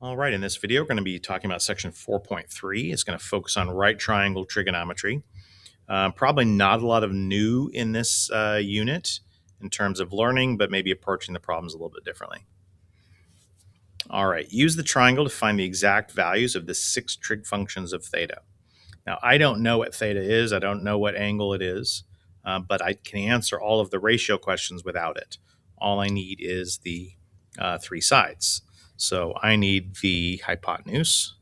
All right, in this video, we're going to be talking about section 4.3. It's going to focus on right triangle trigonometry. Probably not a lot of new in this unit in terms of learning, but maybe approaching the problems a little bit differently. All right, use the triangle to find the exact values of the 6 trig functions of theta. Now, I don't know what theta is. I don't know what angle it is, but I can answer all of the ratio questions without it. All I need is the 3 sides. So I need the hypotenuse.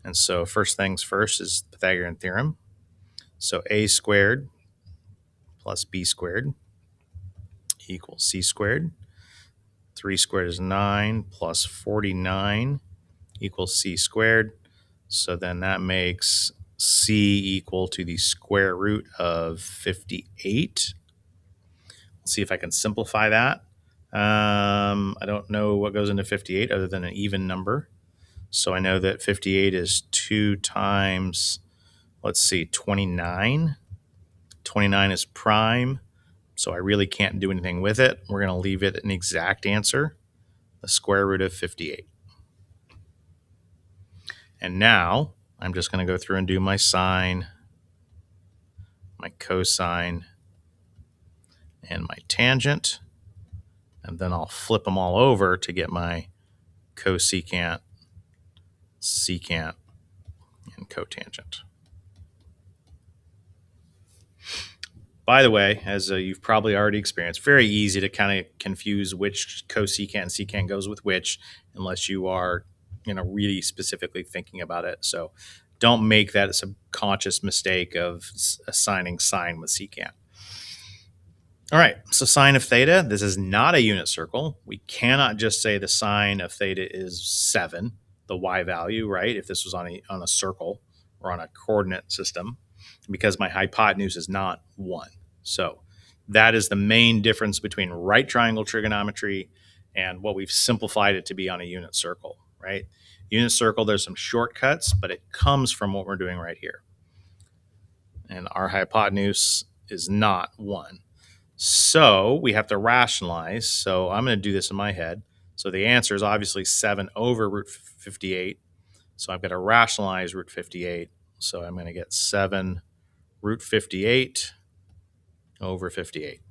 And so first things first is the Pythagorean theorem. So a squared plus b squared equals c squared. 3 squared is 9 plus 49 equals c squared. So then that makes c equal to the square root of 58. Let's see if I can simplify that. I don't know what goes into 58 other than an even number. So I know that 58 is 2 times, let's see, 29. 29 is prime, so I really can't do anything with it. We're going to leave it an exact answer, the square root of 58. And now I'm just going to go through and do my sine, my cosine, and my tangent. And then I'll flip them all over to get my cosecant, secant, and cotangent. By the way, as you've probably already experienced, very easy to kind of confuse which cosecant and secant goes with which unless you are really specifically thinking about it. So don't make that a subconscious mistake of assigning sine with secant. All right, so sine of theta, this is not a unit circle. We cannot just say the sine of theta is 7, the y value, right? If this was on a circle or on a coordinate system, because my hypotenuse is not 1. So that is the main difference between right triangle trigonometry and what we've simplified it to be on a unit circle, right? Unit circle, there's some shortcuts, but it comes from what we're doing right here. And our hypotenuse is not 1. So we have to rationalize. So I'm going to do this in my head. So the answer is obviously 7 over root 58. So I've got to rationalize root 58. So I'm going to get 7 root 58 over 58.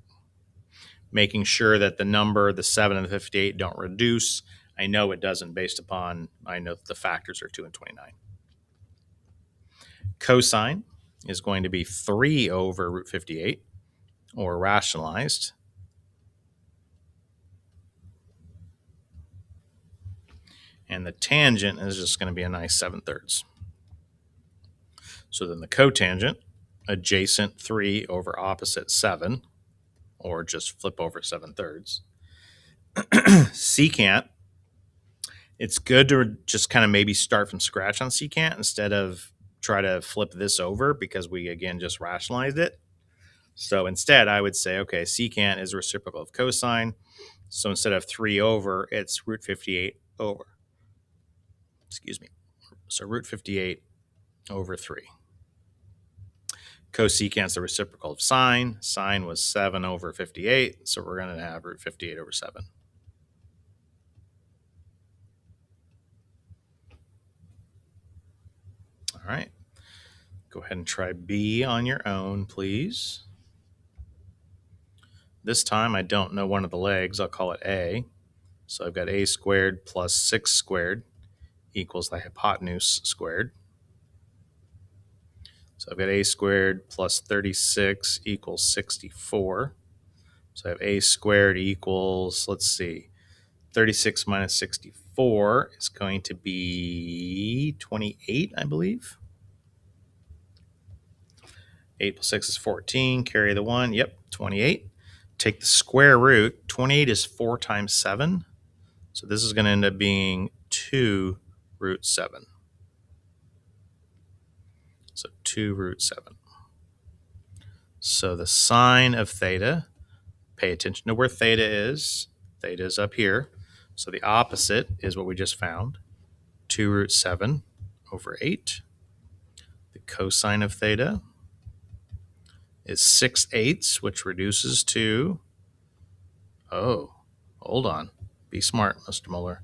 Making sure that the number, the 7 and the 58 don't reduce. I know it doesn't based upon, I know the factors are 2 and 29. Cosine is going to be 3 over root 58, or rationalized. And the tangent is just going to be a nice 7/3. So then the cotangent, adjacent 3 over opposite 7, or just flip over 7/3. Secant, it's good to just kind of maybe start from scratch on secant instead of try to flip this over because we, again, just rationalized it. So instead, I would say, okay, secant is reciprocal of cosine. So instead of 3 over, it's root 58 over. Excuse me. So root 58 over 3. Cosecant is the reciprocal of sine. Sine was 7 over 58, so we're going to have root 58 over 7. All right. Go ahead and try B on your own, please. This time I don't know one of the legs. I'll call it A. So I've got A squared plus 6 squared equals the hypotenuse squared. So I've got A squared plus 36 equals 64. So I have A squared equals, let's see, 36 minus 64 is going to be 28, I believe. 8 plus 6 is 14. Carry the 1. Yep, 28. Take the square root. 28 is 4 times 7. So this is going to end up being 2 root 7. So 2 root 7. So the sine of theta, pay attention to where theta is. Theta is up here. So the opposite is what we just found. 2 root 7 over 8. The cosine of theta is 6/8, which reduces to, oh, hold on. Be smart, Mr. Muller.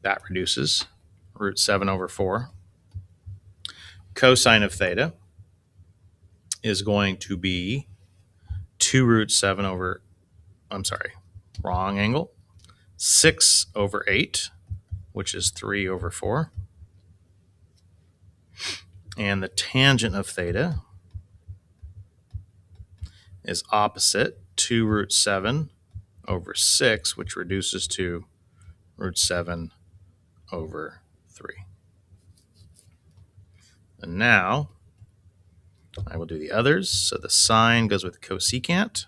That reduces root 7 over 4. Cosine of theta is going to be 2 root 7 over, I'm sorry, wrong angle, 6 over 8, which is 3 over 4. And the tangent of theta is opposite 2 root 7 over 6, which reduces to root 7 over 3. And now I will do the others. So the sine goes with cosecant.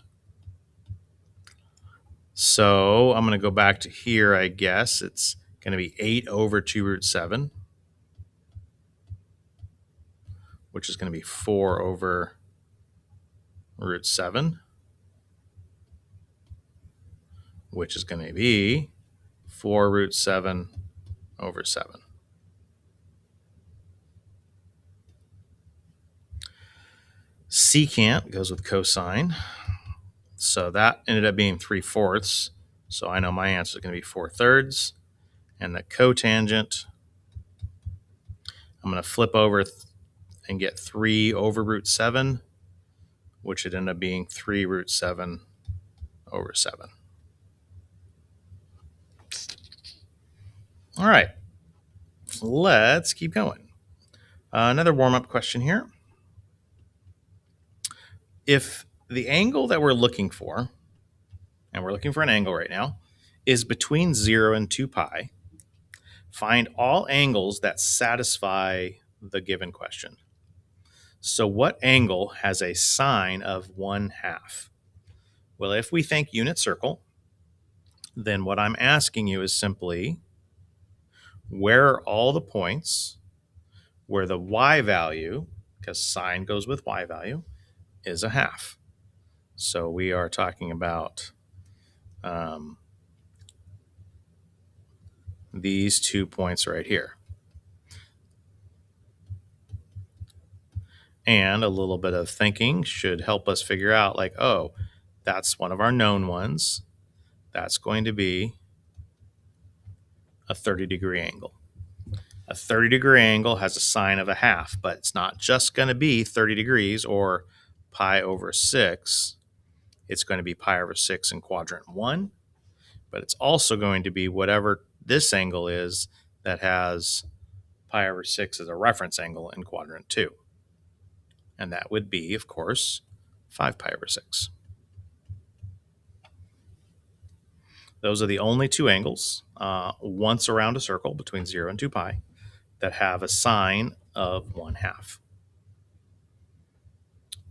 So I'm going to go back to here, I guess. It's going to be 8 over 2 root 7, which is going to be 4 over root 7, which is going to be 4 root 7 over 7. Secant goes with cosine. So that ended up being 3/4. So I know my answer is going to be 4/3. And the cotangent, I'm going to flip over and get 3 over root 7, which would end up being 3 root 7 over 7. All right, let's keep going. Another warm-up question here. If the angle that we're looking for, and we're looking for an angle right now, is between 0 and 2 pi, find all angles that satisfy the given question. So what angle has a sine of 1/2? Well, if we think unit circle, then what I'm asking you is simply, where are all the points where the y value, because sine goes with y value, is 1/2? So we are talking about these 2 points right here. And a little bit of thinking should help us figure out, like, oh, that's one of our known ones. That's going to be a 30-degree angle. A 30-degree angle has a sine of 1/2, but it's not just going to be 30 degrees or pi over 6. It's going to be pi over 6 in quadrant 1, but it's also going to be whatever this angle is that has pi over 6 as a reference angle in quadrant 2. And that would be, of course, 5 pi over 6. Those are the only 2 angles once around a circle between 0 and 2 pi that have a sine of 1/2.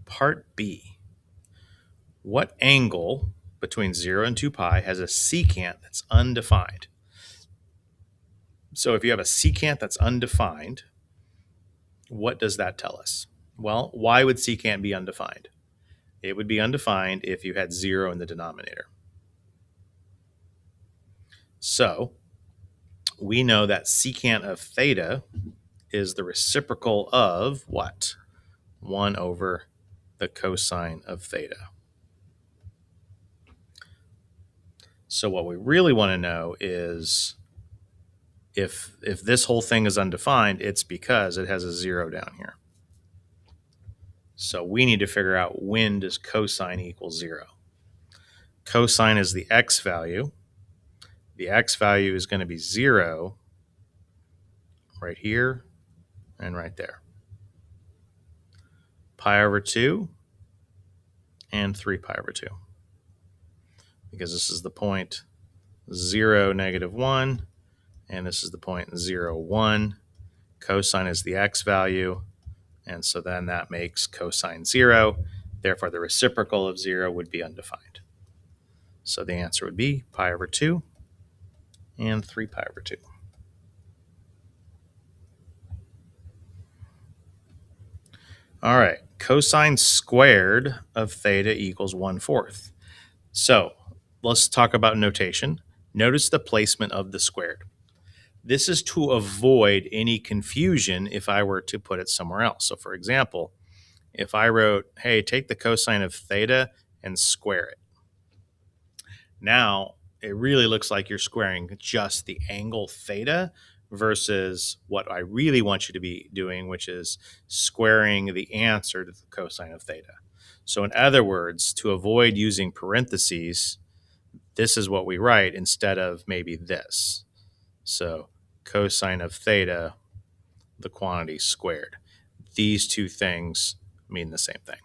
Part B. What angle between 0 and 2 pi has a secant that's undefined? So if you have a secant that's undefined, what does that tell us? Well, why would secant be undefined? It would be undefined if you had 0 in the denominator. So we know that secant of theta is the reciprocal of what? 1 over the cosine of theta. So what we really want to know is if this whole thing is undefined, it's because it has a 0 down here. So we need to figure out, when does cosine equal 0? Cosine is the x value. The x value is going to be 0 right here and right there. Pi over 2 and 3 pi over 2. Because this is the point 0, -1, and this is the point 0, 1. Cosine is the x value, and so then that makes cosine 0. Therefore, the reciprocal of 0 would be undefined. So the answer would be pi over 2 and 3 pi over 2. All right, cosine squared of theta equals 1/4. So let's talk about notation. Notice the placement of the squared. This is to avoid any confusion if I were to put it somewhere else. So for example, if I wrote, hey, take the cosine of theta and square it. Now, it really looks like you're squaring just the angle theta versus what I really want you to be doing, which is squaring the answer to the cosine of theta. So in other words, to avoid using parentheses, this is what we write instead of maybe this. So cosine of theta, the quantity squared. These two things mean the same thing.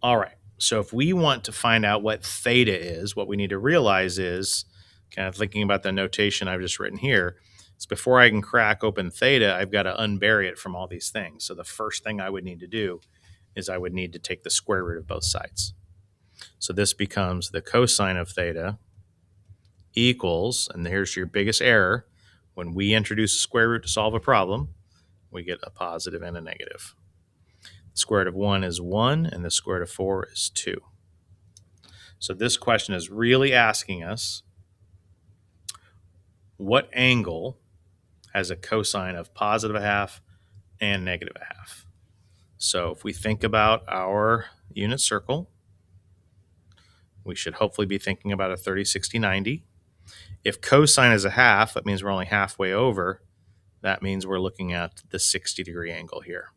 All right. So if we want to find out what theta is, what we need to realize is, kind of thinking about the notation I've just written here, is before I can crack open theta, I've got to unbury it from all these things. So the first thing I would need to do is I would need to take the square root of both sides. So this becomes the cosine of theta equals, and here's your biggest error, when we introduce a square root to solve a problem, we get a positive and a negative. The square root of 1 is 1, and the square root of 4 is 2. So this question is really asking us what angle has a cosine of positive a half and negative a half. So if we think about our unit circle, we should hopefully be thinking about a 30, 60, 90. If cosine is a half, that means we're only halfway over. That means we're looking at the 60-degree angle here.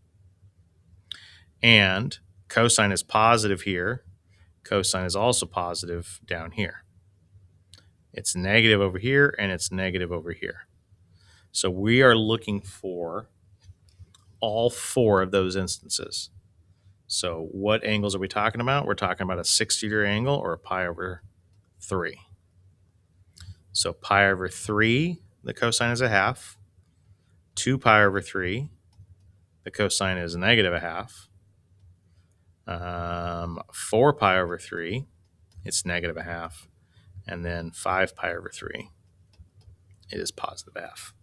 And cosine is positive here. Cosine is also positive down here. It's negative over here, and it's negative over here. So we are looking for all four of those instances. So what angles are we talking about? We're talking about a 60-degree angle or a pi over 3. So pi over 3, the cosine is a half. 2 pi over 3, the cosine is negative a half. 4 pi over 3, it's negative a half. And then 5 pi over 3 is positive a half.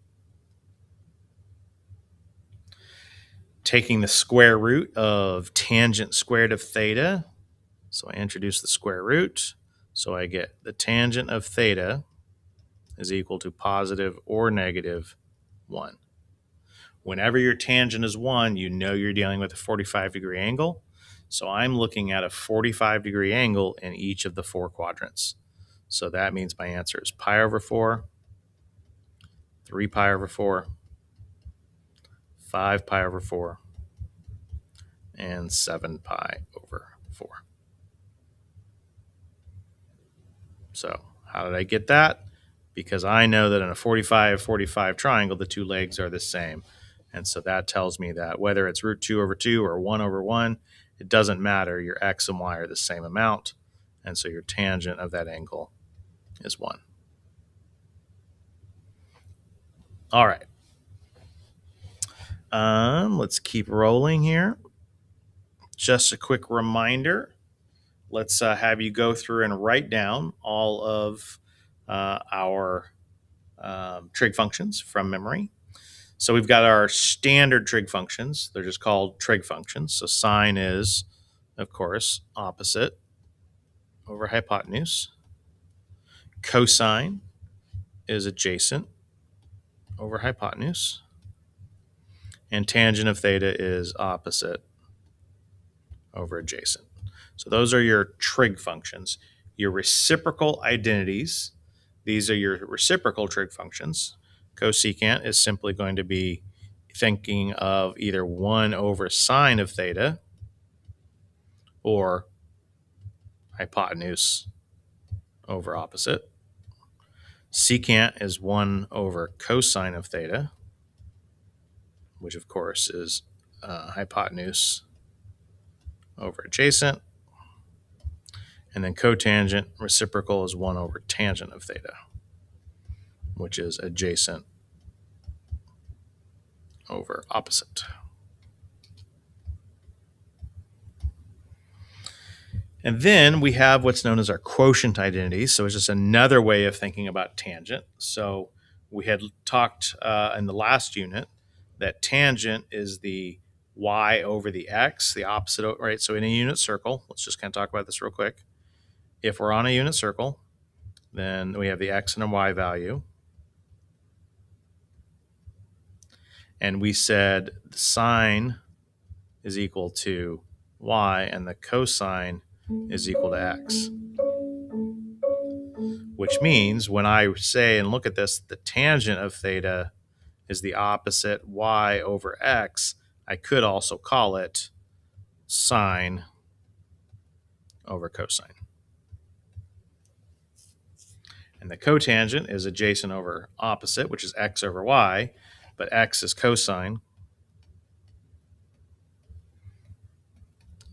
Taking the square root of tangent squared of theta, so I introduce the square root, so I get the tangent of theta is equal to positive or negative 1. Whenever your tangent is 1, you know you're dealing with a 45-degree angle. So I'm looking at a 45-degree angle in each of the four quadrants. So that means my answer is pi over 4, 3 pi over 4, 5 pi over 4, and 7 pi over 4. So how did I get that? Because I know that in a 45-45 triangle, the two legs are the same. And so that tells me that whether it's root 2 over 2 or 1 over 1, it doesn't matter. Your x and y are the same amount. And so your tangent of that angle is 1. All right. Let's keep rolling here. Just a quick reminder. Let's have you go through and write down all of our trig functions from memory. So we've got our standard trig functions. They're just called trig functions. So sine is, of course, opposite over hypotenuse. Cosine is adjacent over hypotenuse. And tangent of theta is opposite over adjacent. So those are your trig functions. Your reciprocal identities, these are your reciprocal trig functions. Cosecant is simply going to be thinking of either 1 over sine of theta or hypotenuse over opposite. Secant is 1 over cosine of theta, which of course is hypotenuse over adjacent. And then cotangent reciprocal is 1 over tangent of theta, which is adjacent over opposite. And then we have what's known as our quotient identities. So it's just another way of thinking about tangent. So we had talked in the last unit that tangent is the y over the x, the opposite, right? So in a unit circle, let's just kind of talk about this real quick. If we're on a unit circle, then we have the x and a y value. And we said the sine is equal to y and the cosine is equal to x. Which means when I say and look at this, the tangent of theta is the opposite y over x, I could also call it sine over cosine. And the cotangent is adjacent over opposite, which is x over y, but x is cosine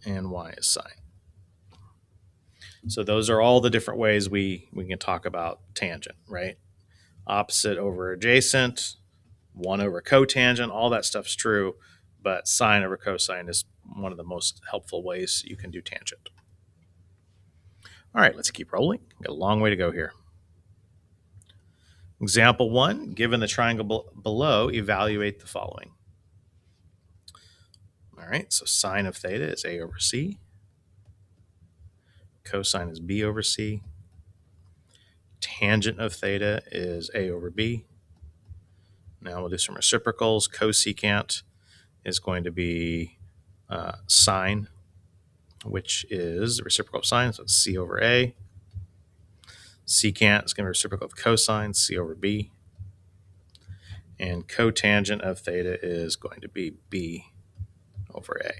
and y is sine. So those are all the different ways we can talk about tangent, right? Opposite over adjacent, 1 over cotangent, all that stuff's true, but sine over cosine is one of the most helpful ways you can do tangent. All right, let's keep rolling. Got a long way to go here. Example 1, given the triangle below, evaluate the following. All right, so sine of theta is a over c. Cosine is b over c. Tangent of theta is a over b. Now we'll do some reciprocals. Cosecant is going to be sine, which is the reciprocal of sine, so it's c over a. Secant is going to be reciprocal of cosine, c over b. And cotangent of theta is going to be b over a.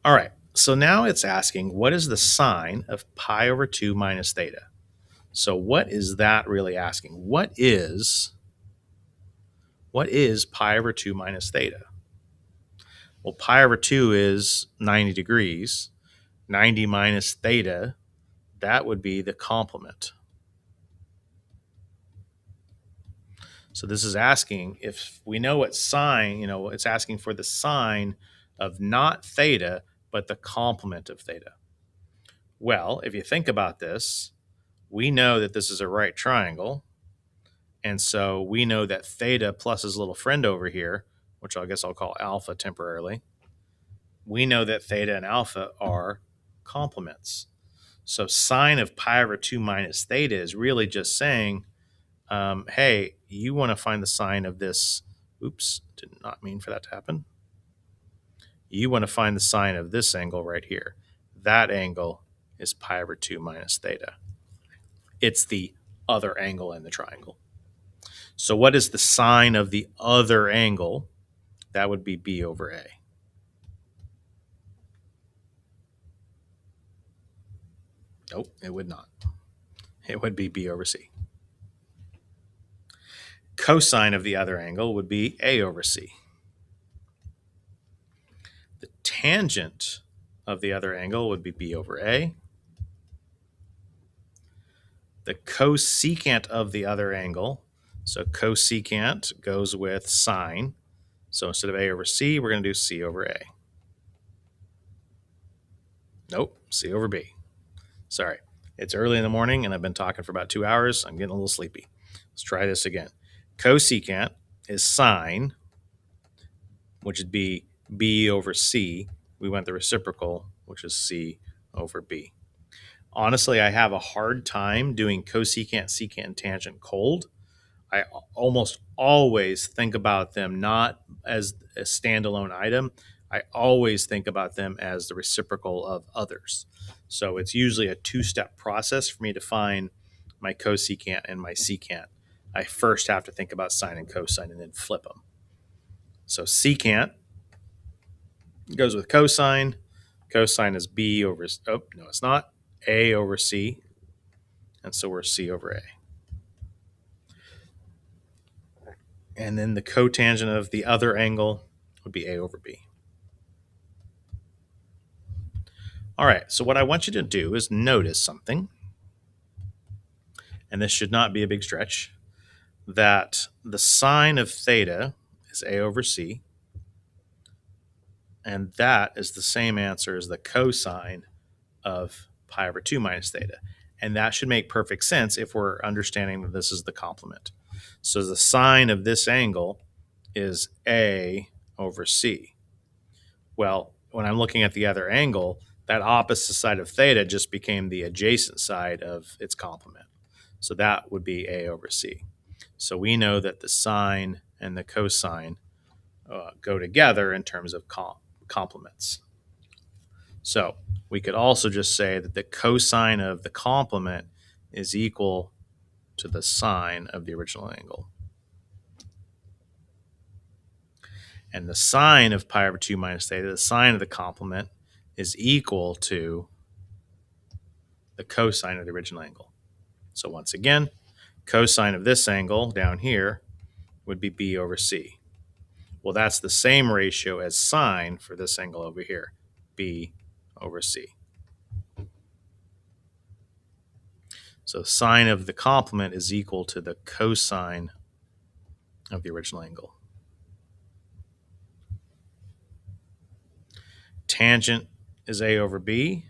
All right, so now it's asking, what is the sine of pi over 2 minus theta? So what is that really asking? What is pi over 2 minus theta? Well, pi over 2 is 90 degrees. 90 minus theta, that would be the complement. So this is asking, if we know what sine, it's asking for the sine of not theta, but the complement of theta. Well, if you think about this, we know that this is a right triangle. And so we know that theta plus his little friend over here, which I guess I'll call alpha temporarily, we know that theta and alpha are complements. So sine of pi over 2 minus theta is really just saying, hey, you want to find the sine of this. Oops, did not mean for that to happen. You want to find the sine of this angle right here. That angle is pi over 2 minus theta. It's the other angle in the triangle. So what is the sine of the other angle? That would be b over a. Nope, it would not. It would be b over c. Cosine of the other angle would be a over c. The tangent of the other angle would be b over a. The cosecant of the other angle, so cosecant goes with sine. So instead of a over c, we're going to do c over a. Nope, c over b. Sorry, it's early in the morning and I've been talking for about 2 hours. I'm getting a little sleepy. Let's try this again. Cosecant is sine, which would be b over c. We went the reciprocal, which is c over b. Honestly, I have a hard time doing cosecant, secant, and tangent cold. I almost always think about them not as a standalone item. I always think about them as the reciprocal of others. So it's usually a 2-step process for me to find my cosecant and my secant. I first have to think about sine and cosine and then flip them. So secant goes with cosine. Cosine is b over, oh, no, it's not, a over c. And so we're c over a. And then the cotangent of the other angle would be a over b. All right, so what I want you to do is notice something, and this should not be a big stretch, that the sine of theta is a over c, and that is the same answer as the cosine of pi over 2 minus theta. And that should make perfect sense if we're understanding that this is the complement. So the sine of this angle is a over c. Well, when I'm looking at the other angle, that opposite side of theta just became the adjacent side of its complement. So that would be a over c. So we know that the sine and the cosine go together in terms of complements. So we could also just say that the cosine of the complement is equal to the sine of the original angle. And the sine of pi over 2 minus theta, the sine of the complement, is equal to the cosine of the original angle. So once again, cosine of this angle down here would be b over c. Well, that's the same ratio as sine for this angle over here, b over c. So sine of the complement is equal to the cosine of the original angle. Tangent is a over b.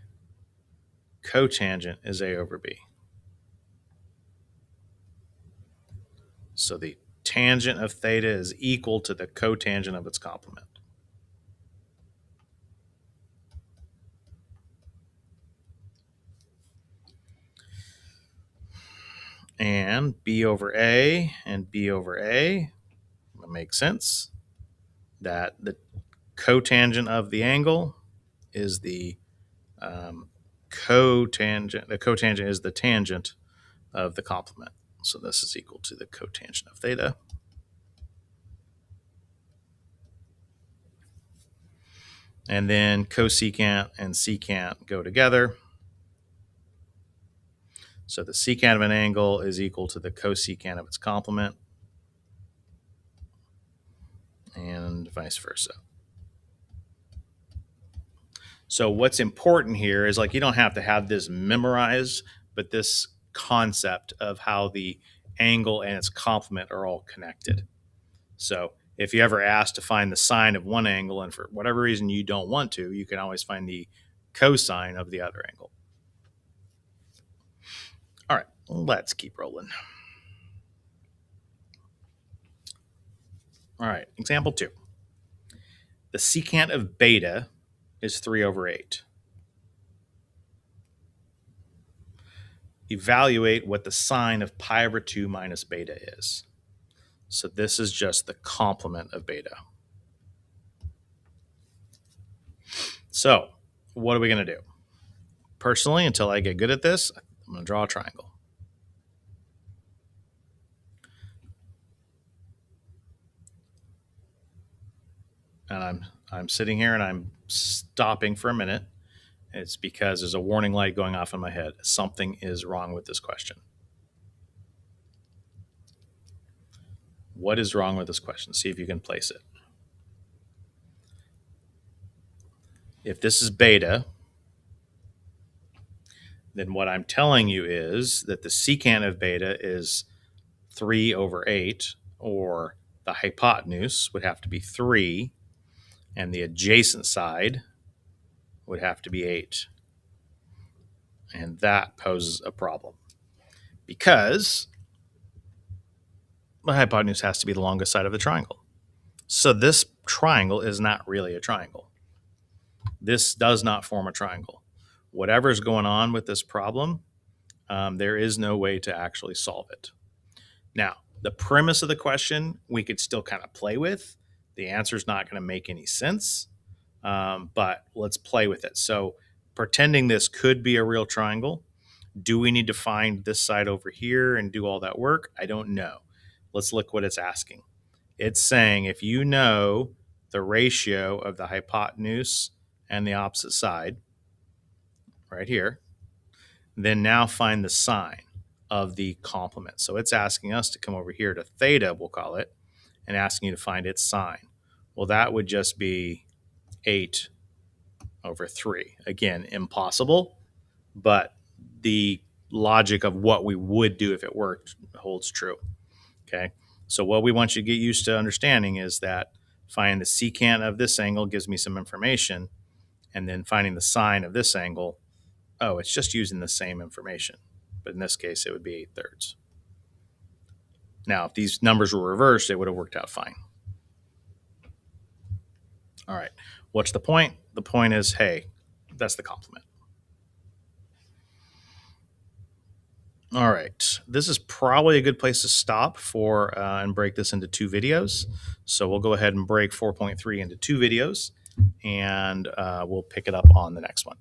Cotangent is a over b. So the tangent of theta is equal to the cotangent of its complement. And b over a and b over a, that makes sense, that the cotangent of the angle is the cotangent. The cotangent is the tangent of the complement. So this is equal to the cotangent of theta. And then cosecant and secant go together. So the secant of an angle is equal to the cosecant of its complement, and vice versa. So what's important here is, like, you don't have to have this memorized, but this concept of how the angle and its complement are all connected. So if you ever ask to find the sine of one angle and for whatever reason you don't want to, you can always find the cosine of the other angle. All right, let's keep rolling. All right, example 2. The secant of beta is 3 over 8. Evaluate what the sine of pi over 2 minus beta is. So this is just the complement of beta. So what are we going to do? Personally, until I get good at this, I'm going to draw a triangle. And I'm sitting here and I'm stopping for a minute. It's because there's a warning light going off in my head. Something is wrong with this question. What is wrong with this question? See if you can place it. If this is beta, then what I'm telling you is that the secant of beta is 3 over 8, or the hypotenuse would have to be 3, and the adjacent side would have to be 8. And that poses a problem because the hypotenuse has to be the longest side of the triangle. So this triangle is not really a triangle. This does not form a triangle. Whatever's going on with this problem, there is no way to actually solve it. Now, the premise of the question we could still kind of play with. The answer is not going to make any sense, but let's play with it. So pretending this could be a real triangle, do we need to find this side over here and do all that work? I don't know. Let's look what it's asking. It's saying if you know the ratio of the hypotenuse and the opposite side, right here, then now find the sine of the complement. So it's asking us to come over here to theta, we'll call it, and asking you to find its sine. Well, that would just be 8 over 3. Again, impossible, but the logic of what we would do if it worked holds true. Okay, so what we want you to get used to understanding is that finding the secant of this angle gives me some information, and then finding the sine of this angle, oh, it's just using the same information. But in this case, it would be 8/3. Now, if these numbers were reversed, it would have worked out fine. All right, what's the point? The point is, hey, that's the complement. All right, this is probably a good place to stop for and break this into 2 videos. So we'll go ahead and break 4.3 into 2 videos. and we'll pick it up on the next one.